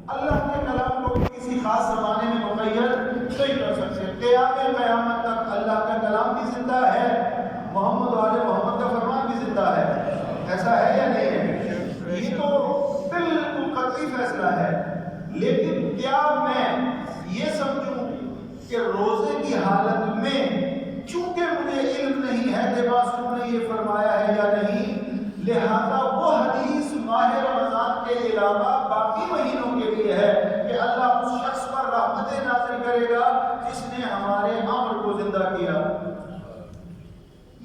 اللہ کے کلام کو کسی خاص زمانے میں مقید نہیں کر سکتے. قیامت تک اللہ کا کلام بھی زندہ ہے, محمد والے محمد کا فرمان بھی زندہ ہے. ایسا ہے یا نہیں ہے؟ یہ تو بالکل قطعی فیصلہ ہے. لیکن کیا میں یہ سمجھوں کہ روزے کی حالت میں چونکہ مجھے علم نہیں ہے کہ معصوم نے یہ فرمایا ہے یا نہیں, لہذا وہ حدیث ماہ رمضان کے علاوہ باقی مہینوں کے لیے ہے کہ اللہ اس شخص پر رحمتیں نازل کرے گا جس نے ہمارے امر کو زندہ کیا.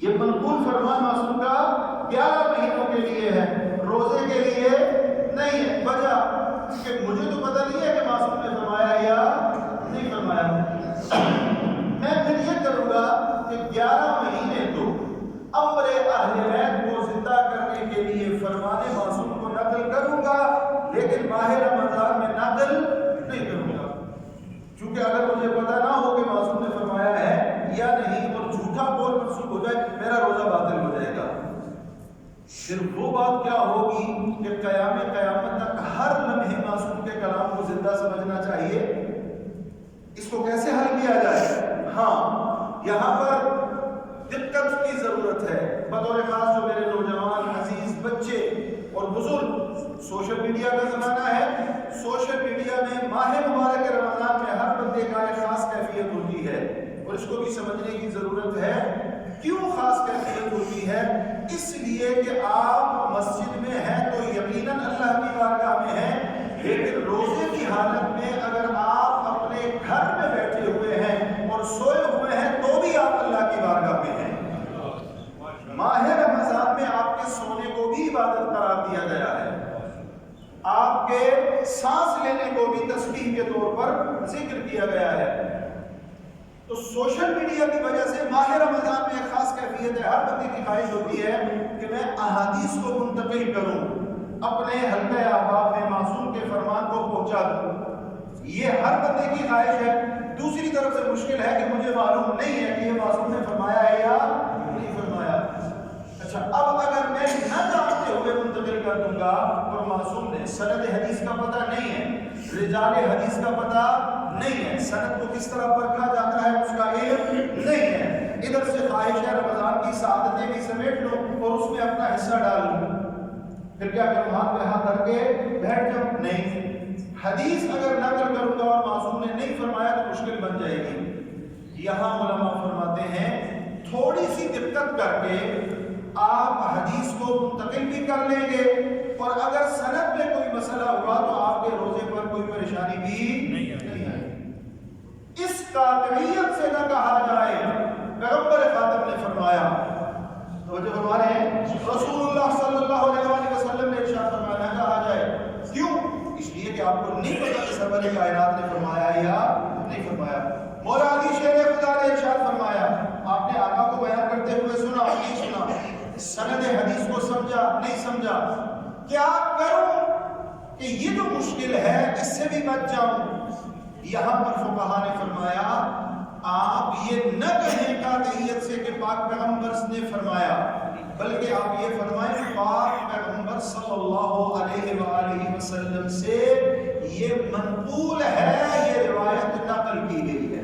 یہ منقول فرمان معصوم کا 11 مہینوں کے لیے ہے, روزے کے لیے نہیں ہے. وجہ کہ مجھے تو پتہ نہیں ہے کہ معصوم نے فرمایا یا نہیں فرمایا. میں پھر یہ کروں گا کہ 11 مہینے تو امر اہل بیت کو زندہ کرنے کے لیے فرمان معصوم کو نقل کروں گا, لیکن ماہ رمضان میں نقل نہیں کروں گا. چونکہ اگر مجھے پتہ نہ ہو کہ معصوم نے فرمایا ہے یا نہیں اور جھوٹا قول منسوخ ہو جائے, میرا روزہ باطل ہو جائے گا. پھر وہ بات کیا ہوگی کہ قیامت تک ہر لمحے معصوم کے کلام کو زندہ سمجھنا چاہیے. اس کو کیسے حل کیا جائے؟ ہاں, یہاں پر دقت کی ضرورت ہے. بطور خاص جو میرے نوجوان عزیز بچے اور بزرگ, سوشل میڈیا کا زمانہ ہے. سوشل میڈیا میں ماہ مبارک رمضان میں ہر بندے کا ایک خاص کیفیت ہوتی ہے اور اس کو بھی سمجھنے کی ضرورت ہے. کیوں خاص کیفیت ہوتی ہے؟ اس لیے کہ آپ مسجد میں ہیں تو یقیناً اللہ کی بارگاہ میں ہیں, لیکن روزے کی حالت میں اگر آپ اپنے گھر میں بیٹھے ہوئے ہیں اور سوئے ہوئے ہیں تو بھی آپ اللہ کی بارگاہ میں ہیں. ماہ رمضان میں آپ کے سونے کو بھی عبادت قرار دیا گیا ہے, آپ کے سانس لینے کو بھی تسبیح کے طور پر ذکر کیا گیا ہے. تو سوشل میڈیا کی وجہ سے ماہ رمضان میں ایک خاص کیفیت ہے. ہر بندے کی خواہش ہوتی ہے کہ میں احادیث کو منتقل کروں, اپنے حلقہ احباب میں معصوم کے فرمان کو پہنچا دوں. یہ ہر بندے کی خواہش ہے. دوسری طرف سے مشکل ہے کہ مجھے معلوم نہیں ہے کہ یہ معصوم نے فرمایا ہے یا نہیں فرمایا. اچھا, اب اگر میں نہ جانتے ہوئے منتقل کر دوں گا اور معصوم نے سند حدیث کا پتہ نہیں ہے, رجال حدیث کا پتہ نہیں ہے, سند کو کس طرح پرکھا جاتا ہے اس کا علم نہیں ہے, ادھر سے خواہش ہے رمضان کی سعادتیں بھی سمیٹ لوں اور اس میں اپنا حصہ ڈال لوں, پھر کیا کروں؟ ہاتھ پہ ہاتھ رکھ کے بیٹھ جاؤں؟ نہیں. حدیث اگر نقل کروں گا اور معصوم نے نہیں فرمایا تو مشکل بن جائے گی. یہاں علماء فرماتے ہیں تھوڑی سی دقت کر کے آپ حدیث کو منتقل بھی کر لیں گے اور اگر سند میں کوئی مسئلہ ہوا تو آپ کے روزے پر کوئی پریشانی بھی نہیں آئے. اس قاطعیت سے نہ کہا جائے پیغمبر خاتم نے فرمایا, توجہ فرما رہے ہیں, رسول اللہ صلی اللہ علیہ وسلم نے ارشاد فرمایا, نہ کہا جائے. کیوں؟ اس لیے کہ آپ کو نہیں پتا کہ سرور کائنات نے فرمایا یا نہیں فرمایا. مولا علی شیر خدا نے ارشاد فرمایا, آپ نے آقا کو بیان کرتے ہوئے سنا نہیں سنا, سند حدیث کو سمجھا نہیں سمجھا, کیا کروں کہ یہ جو مشکل ہے اس سے بھی بچ جاؤں. یہاں پر فقہا نے فرمایا آپ یہ نہ کہیں قاطعیت سے کہ پاک پیغمبر نے فرمایا, بلکہ آپ یہ فرمائیں پاک پیغمبر صلی اللہ علیہ وآلہ وسلم سے یہ منقول ہے, یہ روایت نقل کی گئی ہے.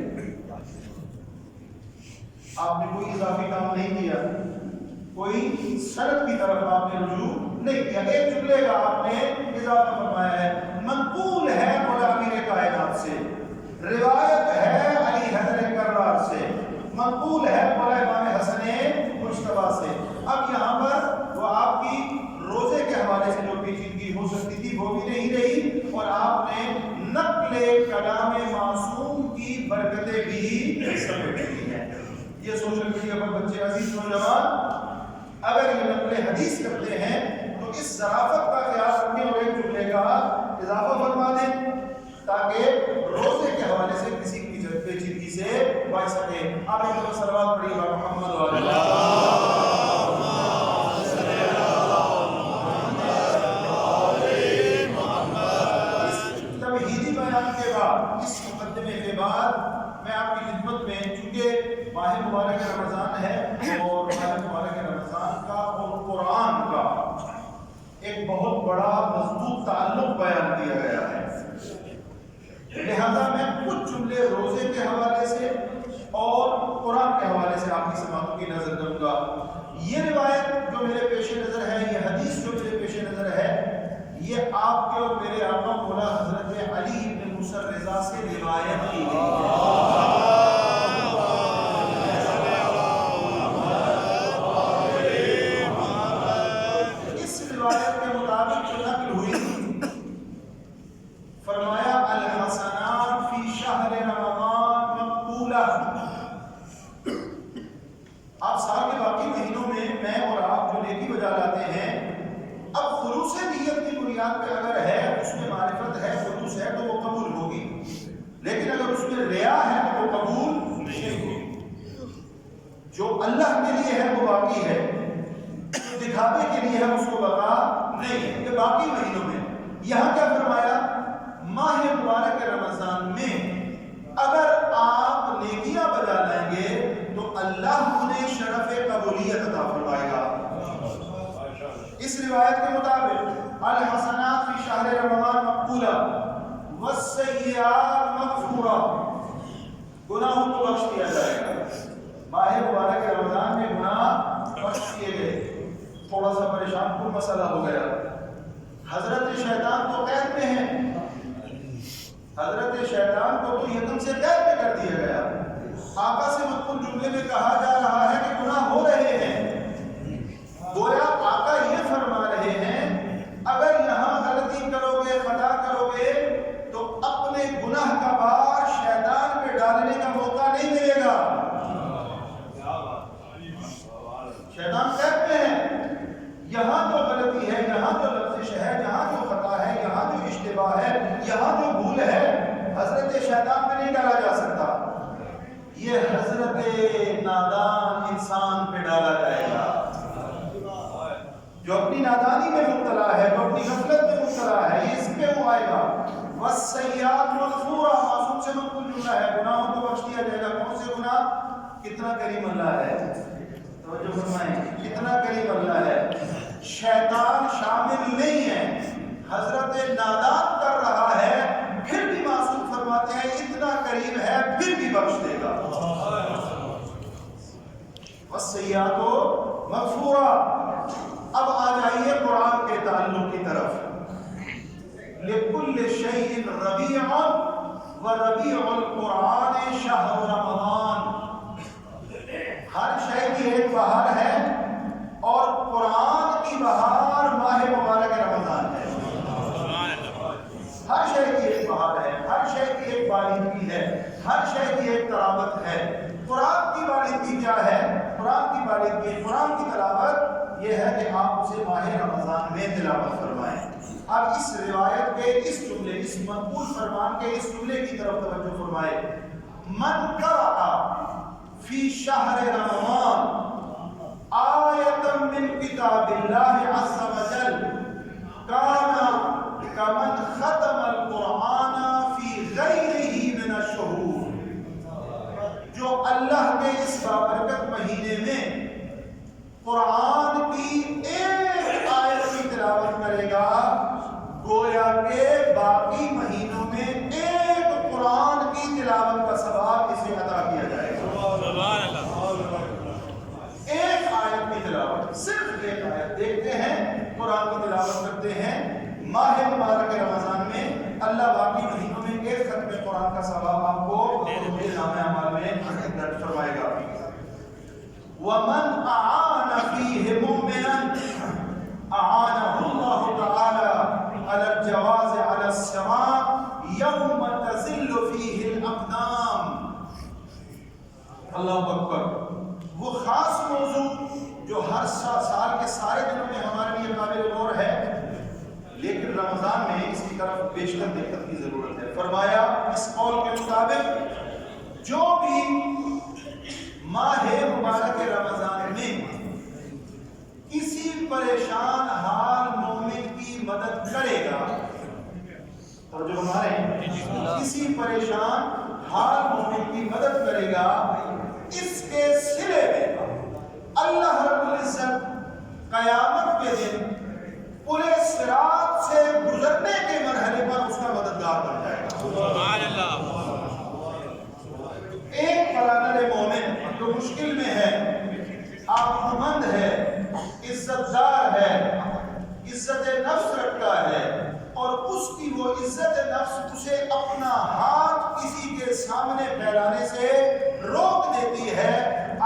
آپ نے کوئی اضافی کام نہیں کیا, کوئی سند کی طرف آپ نے رجوع نہیں کیا. ایک جملے کا آپ نے اضافہ فرمایا ہے, منقول ہے مولا امیر کائنات سے, روایت ہے علی حیدر کرار سے, منقول ہے مولا امام حسن مجتبیٰ سے. اب یہاں پر وہ آپ کی روزے کے حوالے سے جو پیچیدگی ہو سکتی تھی وہ بھی نہیں رہی اور آپ نے نقل کلام معصوم کی برکتیں بھی سمیٹ لی ہیں. یہ سوشل میڈیا پر بچے عزیز نوجوان اگر یہ نقل حدیث کرتے ہیں تو اس ظرافت کا خیال رکھیں اور ایک جملے کا اضافہ فرما دیں تاکہ روزے کے حوالے سے کسی کی پیچیدگی سے بچ سکے. آپ ایک دفعہ صلوات پڑھیے گا محمد تمہیدی بیان کے بعد, اس مقدمے کے بعد میں آپ کی خدمت میں, چونکہ ماہ مبارک رمضان ہے اور ماہ مبارک رمضان کا اور قرآن کا ایک بہت بڑا مضبوط تعلق بیان کیا گیا ہے. لوگ میرے آقا مولا حضرت علی بن موسیٰ رضا سے روایت کی گئی ہے. اس روایت کے مطابق جو نقل ہوئی، فرمایا الحسنات فی شہر رمضان مقبولہ. آپ سال کے باقی مہینوں میں اور آپ جو نیکی بجا لاتے ہیں، اب خلوص نیت کی بنیاد پہ اگر ہے، اس میں معرفت ہے، خلوص ہے تو وہ قبول ہوگی، لیکن اگر اس میں ریا ہے تو وہ قبول نہیں ہوگی. جو اللہ کے لیے ہے وہ باقی ہے، جو دکھاوے کے لیے ہے اس کو بقا نہیں ہے. یہ باقی مہینوں میں. یہاں کیا فرمایا؟ ماہ مبارک رمضان میں اگر آپ نیکیاں بجا لیں گے تو اللہ انہیں شرف قبولیت عطا فرمائے گا. اس روایت کے مطابق الحسنات فی شہر رمضان مقبولہ والسیئات مغفورہ، گناہوں کو بخش دیا جائے گا. ماہ مبارک رمضان میں گناہ بخش کیے گئے. تھوڑا سا پریشان کن مسئلہ ہو گیا. حضرت شیطان تو قید میں ہے، حضرت شیطان کو تو یکم سے قید میں کر دیا گیا. آقا سے مذکور جملے میں کہا جا رہا ہے کہ گناہ ہو رہے ہیں. گویا آقا یہ فرما رہے ہیں اگر یہاں غلطی کرو گے، خطا کرو گے تو اپنے گناہ کا بار شیطان پہ ڈالنے کا موقع نہیں ملے گا. شیطان قید میں ہے. یہاں جو غلطی ہے، یہاں جو لفظش ہے، یہاں جو خطا ہے، یہاں جو اشتباہ ہے، یہاں جو بھول ہے، حضرت شیطان پہ نہیں ڈالا جا سکتا. یہ حضرت نادان انسان پہ ڈالا جائے گا جو اپنی نادانی میں مبتلا ہے، جو اپنی غفلت میں مبتلا ہے. یہ اس پہ وہ آئے گا. والسیئات مغفورہ، معصوم سے منقول جملہ ہے، گناہوں کو بخش دیا جائے گا. کون سے گناہ؟ کتنا کریم اللہ ہے. توجہ فرمائیں، کتنا کریم اللہ ہے. شیطان شامل نہیں ہے، حضرت نادان کر رہا ہے، پھر بھی معصوم فرماتے ہیں اتنا کریم ہے پھر بھی بخش دے گا. والسیئات مغفورہ. اب آ جائیے قرآن کے تعلق کی طرف. لِكُلِّ شَيْءٍ رَبِيعٌ وَرَبِيعُ الْقُرْآنِ شَهْرُ رَمَضَانِ. ہر شے کی ایک بہار ہے اور قرآن کی بہار ماہ مبارک رمضان ہے. ہر شے کی ایک بہار ہے، ہر شے کی ایک باریکی ہے، ہر شے کی ایک تلاوت ہے. قرآن کی باریکی کیا ہے؟ قرآن کی باریکی، قرآن کی تلاوت یہ ہے کہ آپ اسے ماہ رمضان میں تلاوت فرمائیں. اب اس روایت کے اس جملے، اس منقول فرمان کے اس جملے کی طرف توجہ فرمائے. من قرأ فی شہر رمضان آیۃ من کتاب اللہ عز وجل کان کمن ختم القرآن فی غیرہ من الشہور. جو اللہ کے اس بابرکت مہینے میں قرآن کی ایک آیت کی تلاوت کرے گا، گویا کہ باقی مہینوں میں ایک قرآن کی تلاوت کا ثواب اسے عطا کیا جائے گا. ایک آیت کی تلاوت، صرف ایک آیت. دیکھتے ہیں قرآن کی تلاوت کرتے ہیں ماہ مبارک رمضان میں، اللہ باقی مہینوں میں ایک ختم قرآن کا ثواب آپ کو نام اعمال میں درج فرمائے گا. وَمَنْ أَعَانَ فِيهِ مُؤْمِنًا أَعَانَهُ اللَّهُ تَعَالَى عَلَى الْجَوَازِ عَلَى السِّرَاطِ يَوْمَ تَزِلُّ فِيهِ الْأَقْدَامُ. اللہ اکبر. وہ خاص موضوع جو ہر سال کے سارے دنوں میں ہمارے لیے قابل غور ہے، لیکن رمضان میں اس کی طرف بیشتر دقت کی ضرورت ہے. فرمایا اس قول کے مطابق جو بھی ماہ مبارک رمضان میں کسی پریشان حال مومن کی مدد کرے گا، اور جو ہمارے کسی پریشان حال مومن کی مدد کرے گا، اس کے صلے میں اللہ رب العزت قیامت کے دن پورے صراط سے گزرنے کے مرحلے پر اس کا مددگار بن جائے گا. سبحان اللہ. ایک برادر مومن جو مشکل میں ہے، آبرمند ہے، عزت دار ہے، عزت نفس رکھتا ہے، اور اس کی وہ عزت نفس اسے اپنا ہاتھ کسی کے سامنے پھیلانے سے روک دیتی ہے.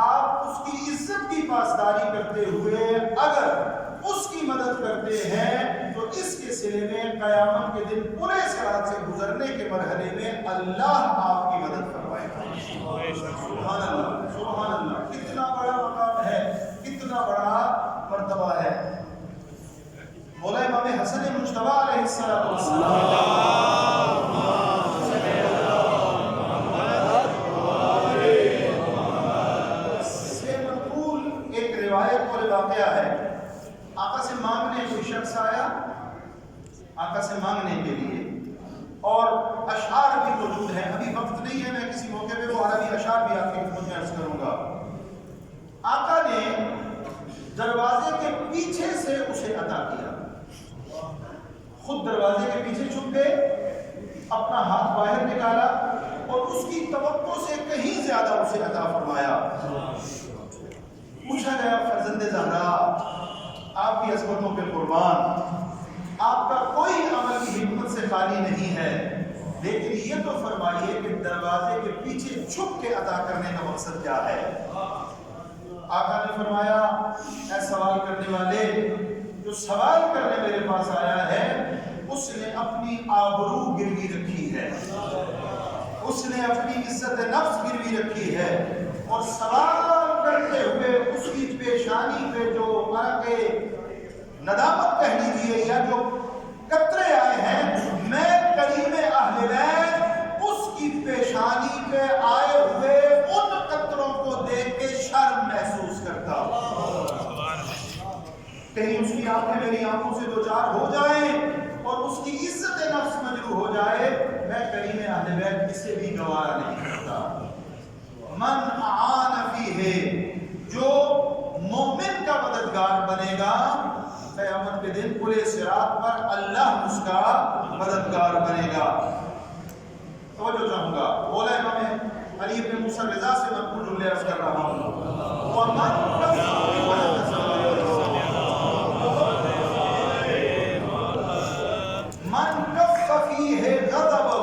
آپ اس کی عزت کی پاسداری کرتے ہوئے اگر اس کی مدد کرتے ہیں تو اس کے صلے میں قیامت کے دن پورے صراط سے گزرنے کے مرحلے میں اللہ آپ کی مدد فرمائے گا. سبحان اللہ, سبحان اللہ. کتنا بڑا مقام ہے, کتنا بڑا مرتبہ ہے. مولا امام حسن مجتبی علیہ السلام سے منقول ایک روایت اور واقعہ ہے. آقا سے مانگنے کوئی شخص آیا, آقا سے مانگنے کے لیے, اور اشعار بھی موجود ہیں. ابھی وقت نہیں ہے, میں کسی موقع پہ وہ عربی اشعار بھی آپ کی خدمت میں عرض کروں گا. آقا نے دروازے کے پیچھے سے اسے عطا کیا, خود دروازے کے پیچھے چھپ گئے, اپنا ہاتھ باہر نکالا اور اس کی توقع سے کہیں زیادہ اسے عطا فرمایا. پوچھا گیا, فرزند زہرا, آپ کی عظمتوں پہ قربان, آپ کا کوئی عمل کی حکمت سے خالی نہیں ہے, لیکن یہ تو فرمائیے کہ دروازے کے پیچھے چھپ کے عطا کرنے کا مقصد کیا ہے؟ آقا نے فرمایا, اے سوال کرنے والے, جو سوال کرنے میرے پاس آیا ہے اس نے اپنی آبرو گروی رکھی ہے, اس نے اپنی عزت نفس گروی رکھی ہے, اور سوال کرتے ہوئے اس کی پیشانی پہ جو ندامت کہہ لیجیے یا جو قطرے آئے ہیں, میں کریم اہل بیت اس کی پیشانی پہ آئے ہوئے ان قطروں کو دیکھ کے شرم محسوس کرتا ہوں. کہیں اس کی آنکھیں میری آنکھوں سے دوچار ہو جائیں اور اس کی عزت نفس مجروح ہو جائے, میں کریم اہل بیت اسے بھی گوارا نہیں کرتا. من اعان فیہ, جو مومن کا مددگار بنے گا قیامت کے دن پورے صراط پر اللہ اس کا مددگار بنے گا. توجہ چاہوں گا, بولا امام علی بن موسیٰ رضا سے منقول جملے عرض کر رہا ہوں. من کف فیہ غضبہ,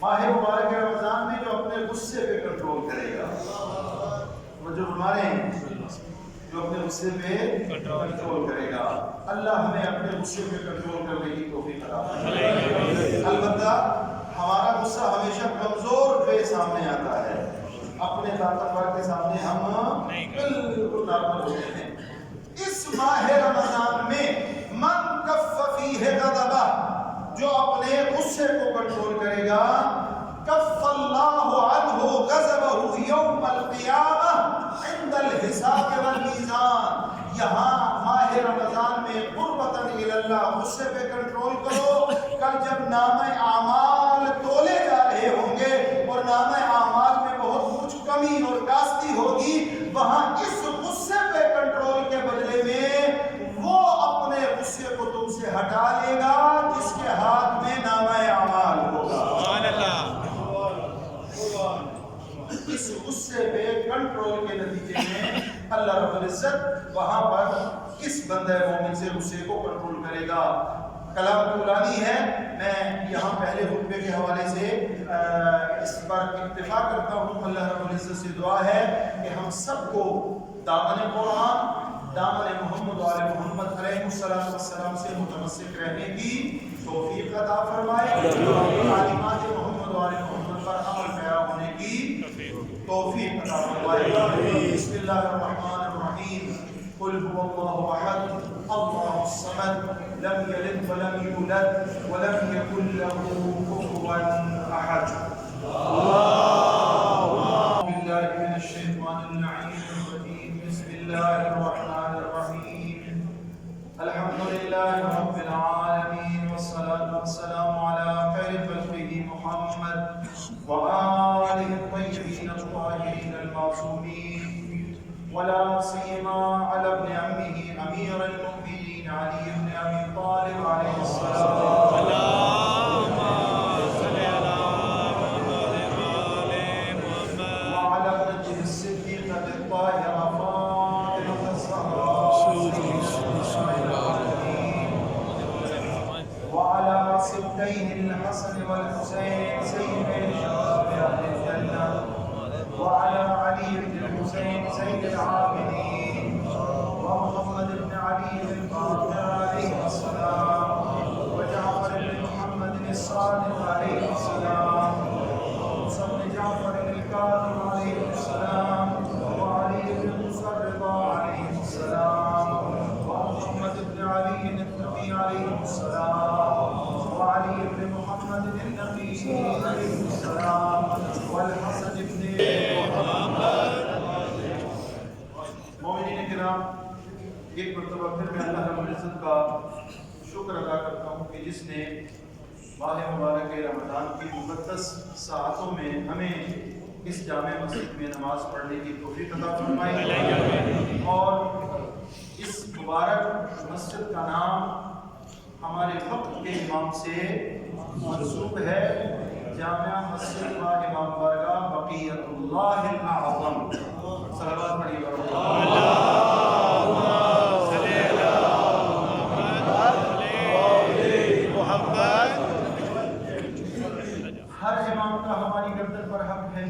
ماہ مبارک رمضان میں جو اپنے غصے پہ کنٹرول کرے گا, جو ہمارے جو اپنے غصے پہ کنٹرول کرے گا, اللہ ہمیں اپنے غصے پہ کنٹرول کرنے کی توفیق عطا فرمائے. البتہ ہمارا غصہ ہمیشہ کمزور پہ سامنے آتا ہے, اپنے طاقتور کے سامنے ہم بالکل نارمل ہوتے ہیں. اس ماہ رمضان میں من کف فیہ غضبہ, جو اپنے غصے کو کنٹرول کرے گا, کف اللہ عنہ غضبہ یوم القیامہ عند الحساب والمیزان. یہاں ماہ رمضان میں قربتاً الی اللہ غصے پہ کنٹرول کرو, کل جب نامہ اعمال تولے جا رہے ہوں گے اور نامہ اعمال میں بہت کچھ کمی اور کاستی ہوگی, وہاں اس غصے پہ کنٹرول کے بدلے میں وہ اپنے غصے کو تم سے ہٹا لے گا جس کے ہاتھ میں نامہ اعمال ہوگا. سبحان اللہ. اس غصے پہ کنٹرول کے نتیجے میں اللہ رب العزت وہاں پر اس بندہ مومن سے غصے کو کنٹرول کرے گا. کلام طولانی ہے, میں یہاں پہلے خطبے کے حوالے سے اس پر اکتفا کرتا ہوں. اللہ رب العزت سے دعا ہے کہ ہم سب کو دامن قرآن, دامن محمد و آل محمد علیہ السلام سے متمسک رہنے کی توفیق عطا فرمائے, تعلیمات محمد و آل محمد پر عمل پیرا ہونے کی توفیق عطا فرمائے. بسم اللہ الرحمن الرحیم. قل هو الله احد الله الصمد لم يلد ولم يولد ولم يكن له كفوا احد. اللهم بالله من الشيطان اللعين الرجيم. بسم الله الرحمن الرحيم. الحمد لله رب العالمين والصلاة والسلام على خير خلقه محمد وآله الطيبين الطاهرين المعصومين, ولا سيما على ابن عمه أمير المؤمنين علي بن أبي طالب عليه السلام. اللهم صل على محمد وعلى ابنته الصديقة الطاهرة فاطمة الزهراء وعلى سبتيه الحسن والحسين سيد شباب أهل الجنة وعلى علي بن الحسين سيد العابدين ومحمد بن علي الباقر عليه السلام وجعفر بن محمد الصادق عليه السلام وموسى بن جعفر الكاظم عليه السلام وعلي بن موسى الرضا عليه السلام ومحمد بن علي النبي عليه السلام وعلي بن محمد النبي عليه السلام والحسن بن مومنین کرام، ایک مرتبہ پھر میں اللہ رب العزت کا شکر ادا کرتا ہوں کہ جس نے ماہ مبارک رمضان کی مقدس ساعتوں میں ہمیں اس جامع مسجد میں نماز پڑھنے کی توفیق عطا فرمائی، اور اس مبارک مسجد کا نام ہمارے وقت کے امام سے منسوب ہے، جامع مسجد و امام بارگاہ بقیت اللہ الاعظم۔ صلوات پڑھیے ہر امام کا ہماری گردن پر حق ہے،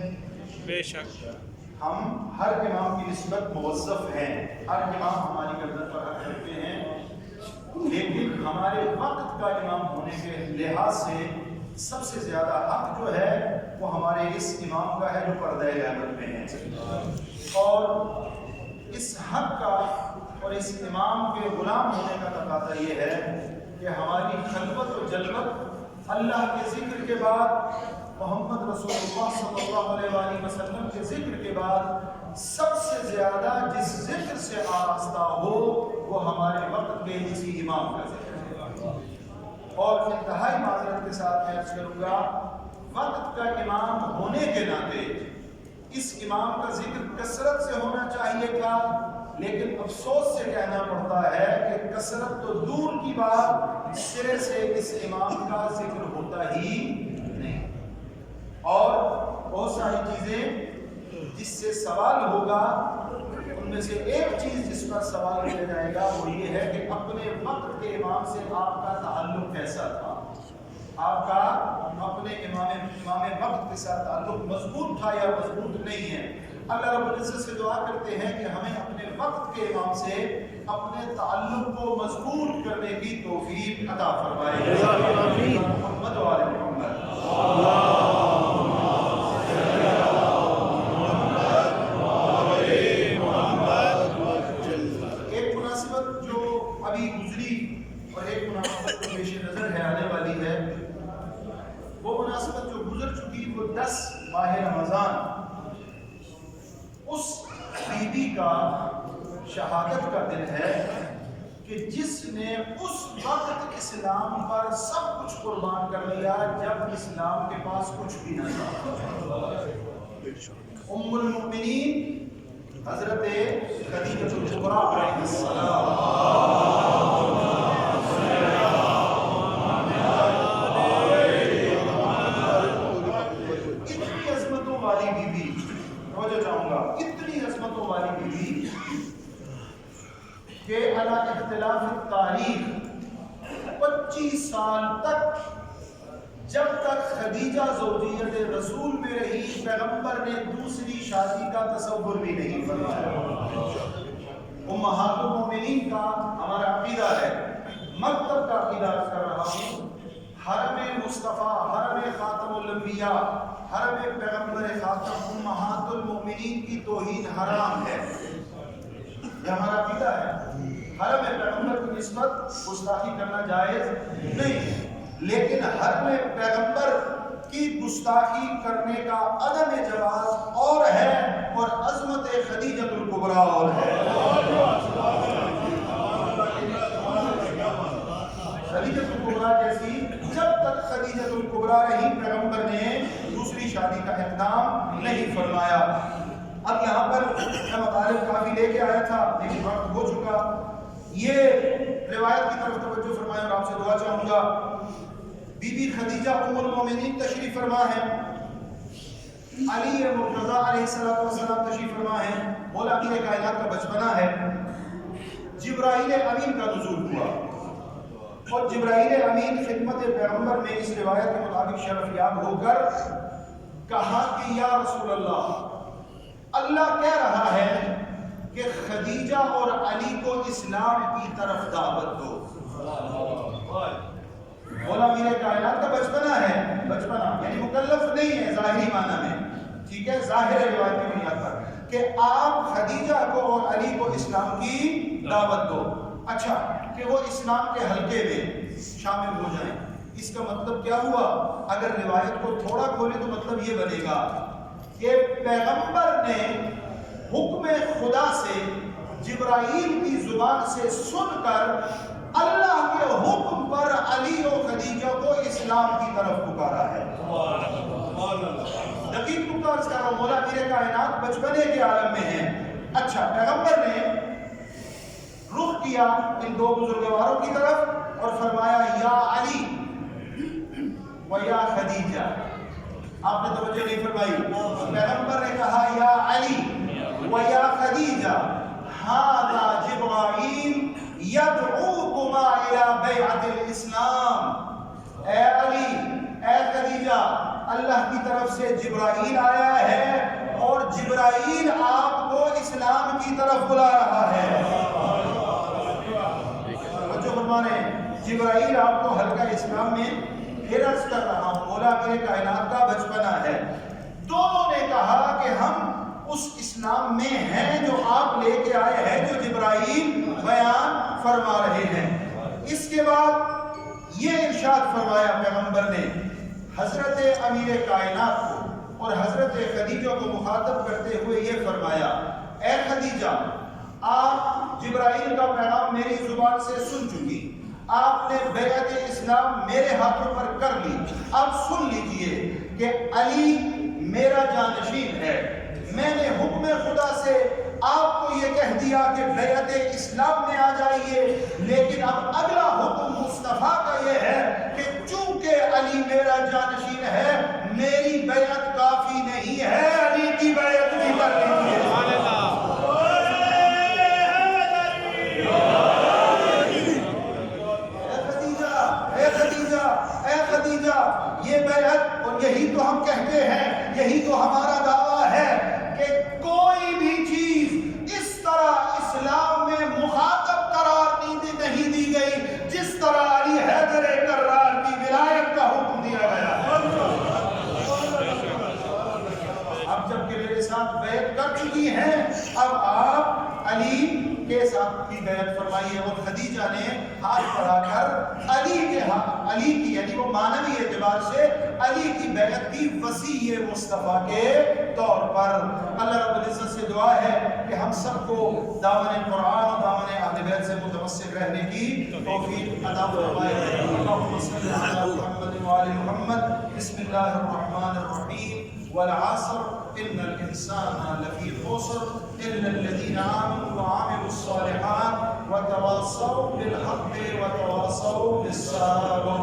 بے شک ہم ہر امام کی نسبت موظف ہیں، ہر امام ہماری گردن پر حق رکھتے ہیں، لیکن ہمارے وقت کا امام ہونے کے لحاظ سے سب سے زیادہ حق جو ہے وہ ہمارے اس امام کا ہے جو پردہ غیبت میں ہے، اور اس حق کا اور اس امام کے غلام ہونے کا تقاضا یہ ہے کہ ہماری خلوت و جلوت اللہ کے ذکر کے بعد، محمد رسول اللہ صلی اللہ علیہ وآلہ وسلم کے ذکر کے بعد سب سے زیادہ جس ذکر سے آراستہ ہو وہ ہمارے وقت کے اسی امام کا ذکر ہے۔ اور انتہائی معذرت کے ساتھ میں عرض کروں گا، وقت کا امام ہونے کے ناطے اس امام کا ذکر کثرت سے ہونا چاہیے تھا، لیکن افسوس سے کہنا پڑتا ہے کہ کثرت تو دور کی بات، سرے سے اس امام کا ذکر ہوتا ہی نہیں، اور بہت ساری چیزیں جس سے سوال ہوگا ان میں سے ایک چیز جس پر سوال کیا جائے گا وہ یہ ہے کہ اپنے وقت کے امام سے آپ کا تعلق کیسا تھا، آپ کا اپنے امام وقت کے ساتھ تعلق مضبوط تھا یا مضبوط نہیں ہے۔ اللہ رب العزت سے دعا کرتے ہیں کہ ہمیں اپنے وقت کے امام سے اپنے تعلق کو مضبوط کرنے کی توفیق عطا فرمائے۔ محمد و آل محمد۔ ایک مناسبت جو ابھی گزری اور ایک مناسبت جو پیش نظر ہے آنے والی ہے، وہ مناسبت جو گزر چکی وہ 10 ماہ رمضان اس بی بی کا شہادت کا دن ہے کہ جس نے اس وقت اسلام پر سب کچھ قربان کر دیا جب اسلام کے پاس کچھ بھی نہ تھا۔ ام المؤمنین حضرت خدیجہ الکبریٰ علیہ السلام، اتنی عظمتوں والی بی بی، توجہ چاہوں گا، اتنی عظمتوں والی بی بی کہ علی اختلاف تاریخ 25 سال تک جب تک خدیجہ زوجیت رسول میں رہی پیغمبر نے دوسری شادی کا تصور بھی نہیں فرمایا۔ امہات المومنین کا ہمارا عقیدہ ہے، مکتب کا عقیدہ کر رہا ہوں، حرم مصطفیٰ، حرم خاتم الانبیاء، حرم پیغمبر خاتم امہات المومنین کی توہین حرام ہے، یہ ہمارا عقیدہ ہے۔ حرم پیغمبر کی نسبت گستاخی کرنا جائز نہیں، لیکن حرم پیغمبر کی گستاخی کرنے کا عدم جواز اور ہے، اور عظمت خدیجہ الکبریٰ اور ہے۔ خدیجہ الکبریٰ جیسی جب تک خدیجہ الکبریٰ رہی پیغمبر نے دوسری شادی کا اقدام نہیں فرمایا۔ اب یہاں پر میں مطالب کافی لے کے آیا تھا لیکن وقت ہو چکا، یہ روایت کی طرف توجہ فرمائیں اور آپ سے دعا چاہوں گا۔ بی بی خدیجہ ام المومنین تشریف فرما ہے، علی مرتضیٰ علیہ السلام تشریف فرما ہے، مولا امیر کائنات کا بچپنا ہے، جبرائیل امین کا نزول ہوا، اور جبرائیل امین خدمت پیغمبر میں اس روایت کے مطابق شرف یاب ہو کر کہا کہ یا رسول اللہ کہہ رہا ہے کہ خدیجہ اور علی کو اسلام کی طرف دعوت دو. مولا میرے کائنات کا بچپنا ہے، بچپنا یعنی مکلف نہیں ہے ظاہری معنی میں، ٹھیک ہے، ظاہر روایت کی بنیاد پر کہ آپ خدیجہ کو اور علی کو اسلام کی دعوت دو. اچھا کہ وہ اسلام کے حلقے میں شامل ہو جائیں. اس کا مطلب کیا ہوا؟ اگر روایت کو تھوڑا کھولے تو مطلب یہ بنے گا کہ پیغمبر نے حکم خدا سے جبرائیل کی زبان سے سن کر اللہ کے حکم پر علی و خدیجہ کو اسلام کی طرف پکارا ہے. دقیق نقطہ عرض کر رہا ہوں، مولا میرے کائنات بچپنے کے عالم میں ہیں. اچھا پیغمبر نے رخ کیا ان دو بزرگواروں کی طرف اور فرمایا یا علی و یا خدیجہ. آپ نے توجہ نہیں فرمائی، پیغمبر نے کہا یا علی و یا خدیجہ ھذا جبرائیل یدعوکما الی بیعۃ الاسلام. اے علی اے خدیجہ، اللہ کی طرف سے جبرائیل آیا ہے اور جبرائیل آپ کو اسلام کی طرف بلا رہا ہے. جو فرمانے جبرائیل آپ کو حلقہ اسلام میں پھر عرض کر رہا ہوں، مولا میرے کائنات کا بچپنا ہے. دونوں نے کہا کہ ہم اس اسلام میں ہیں جو آپ لے کے آئے ہیں، جو جبرائیل بیان فرما رہے ہیں. اس کے بعد یہ ارشاد فرمایا پیغمبر نے حضرت امیر کائنات کو اور حضرت خدیجہ کو مخاطب کرتے ہوئے یہ فرمایا، اے خدیجہ آپ جبرائیل کا پیغام میری زبان سے سن چکی، آپ نے بیعت اسلام میرے ہاتھوں پر کر لی. اب سن لیجئے کہ علی میرا جانشین ہے. میں نے حکم خدا سے آپ کو یہ کہہ دیا کہ بیعت اسلام میں آ جائیے، لیکن اب اگلا حکم مصطفیٰ کا یہ ہے کہ چونکہ علی میرا جانشین ہے، میری بیعت کافی نہیں ہے، علی کی بیعت بھی کر لیجیے. اے خدیجہ یہ بیعت، اور یہی تو ہم کہتے ہیں، یہی تو ہمارا دعویٰ ہے کہ کوئی بھی چیز اس طرح اسلام میں مخاطب قرار نہیں دی گئی جس طرح علی حیدر کرار کی ولایت کا حکم دیا گیا. اب جب کہ میرے ساتھ بیعت کر چکی ہیں، اب آپ علی کے ساتھ بھی بیعت فرمائیے. اور خدیجہ نے ہاتھ بڑھا کر علی کی یعنی وہ معنوی اعتبار سے علی کی بیعت کی وسیع مصطفیٰ کے طور پر. اللہ رب العزت سے دعا ہے کہ ہم سب کو دامن قرآن اور دامن اہل بیت سے متمسک رہنے کی توفیق عطا فرمائے. اللہم صل علی محمد و آل محمد. بسم اللہ الرحمن الرحیم. والعصر ان الانسان لفی خسر الا الذین آمنوا وعملوا الصالحات وتواصوا بالحق وتواصوا بالصبر.